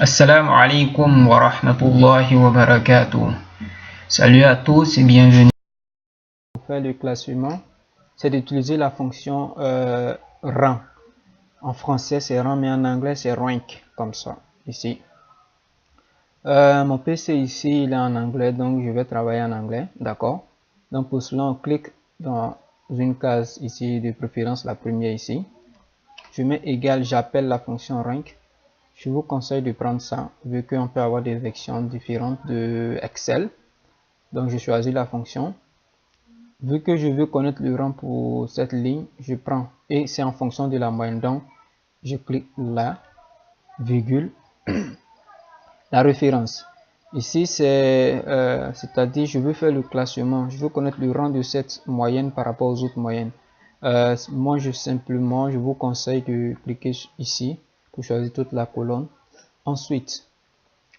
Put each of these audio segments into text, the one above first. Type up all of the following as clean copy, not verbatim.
Assalamu alaikum wa rahmatullahi wa barakatuh. Salut à tous et bienvenue. Pour faire le classement, c'est d'utiliser la fonction rang. En français c'est rang, mais en anglais c'est rank, comme ça, ici. Mon PC ici, il est en anglais, donc je vais travailler en anglais, d'accord? Donc pour cela, on clique dans une case ici, de préférence la première ici. Je mets égal, j'appelle la fonction rank. Je vous conseille de prendre ça, vu qu'on peut avoir des versions différentes de Excel. Donc je choisis la fonction. Vu que je veux connaître le rang pour cette ligne, je prends, et c'est en fonction de la moyenne. Donc je clique là, virgule, la référence. Ici c'est-à-dire je veux faire le classement, je veux connaître le rang de cette moyenne par rapport aux autres moyennes. Moi je vous conseille de cliquer ici pour choisir toute la colonne. Ensuite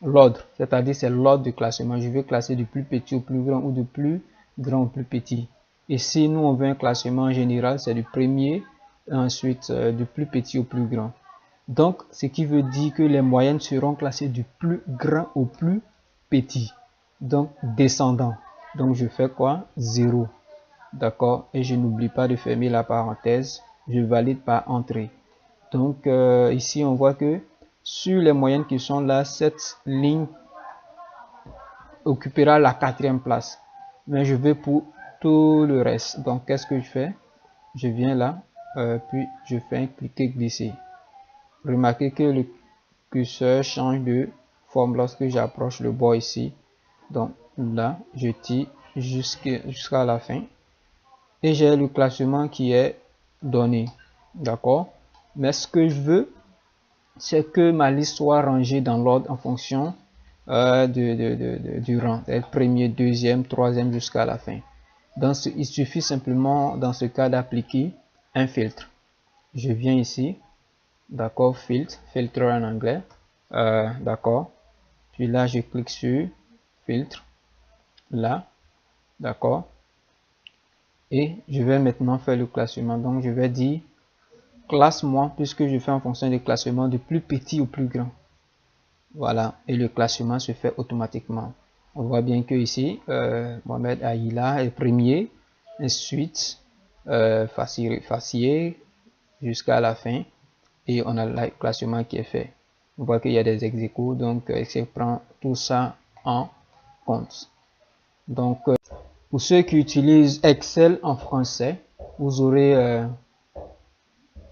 l'ordre, c'est-à-dire c'est l'ordre de classement. Je veux classer du plus petit au plus grand ou du plus grand au plus petit. Ici nous on veut un classement en général, c'est du premier, ensuite du plus petit au plus grand. Donc ce qui veut dire que les moyennes seront classées du plus grand au plus petit, donc descendant. Donc je fais quoi? 0, d'accord, et je n'oublie pas de fermer la parenthèse, je valide par entrée. Donc ici on voit que sur les moyennes qui sont là, cette ligne occupera la 4e place, mais je veux pour tout le reste. Donc qu'est-ce que je fais? Je viens là, puis je fais un cliquer glisser. Remarquez que le curseur change de forme lorsque j'approche le bord ici. Donc là, je tire jusqu'à la fin et j'ai le classement qui est donné, d'accord. Mais ce que je veux, c'est que ma liste soit rangée dans l'ordre en fonction du rang, premier, deuxième, troisième jusqu'à la fin. Donc il suffit simplement dans ce cas d'appliquer un filtre. Je viens ici, d'accord, filtre en anglais, d'accord, puis là je clique sur filtre, là, d'accord, et je vais maintenant faire le classement. Donc je vais dire classe-moi, puisque je fais en fonction du classement du plus petit au plus grand. Voilà, et le classement se fait automatiquement. On voit bien que ici Mohamed Aïla est premier, ensuite Fassier jusqu'à la fin, et on a le classement qui est fait. On voit qu'il y a des ex-aequo, donc Excel prend tout ça en compte. Donc pour ceux qui utilisent Excel en français, vous aurez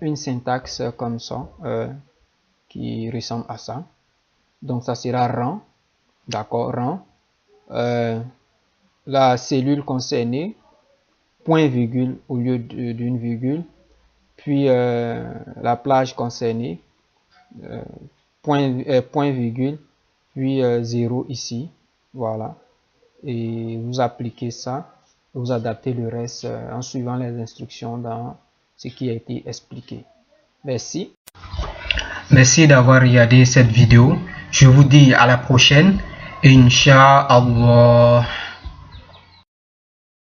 une syntaxe comme ça qui ressemble à ça. Donc ça sera rang, d'accord, rang, la cellule concernée, point virgule au lieu d'une virgule, puis la plage concernée, point virgule, puis 0 ici, voilà, et vous appliquez ça, vous adaptez le reste en suivant les instructions dans ce qui a été expliqué. Merci. Merci d'avoir regardé cette vidéo. Je vous dis à la prochaine. Inch'Allah.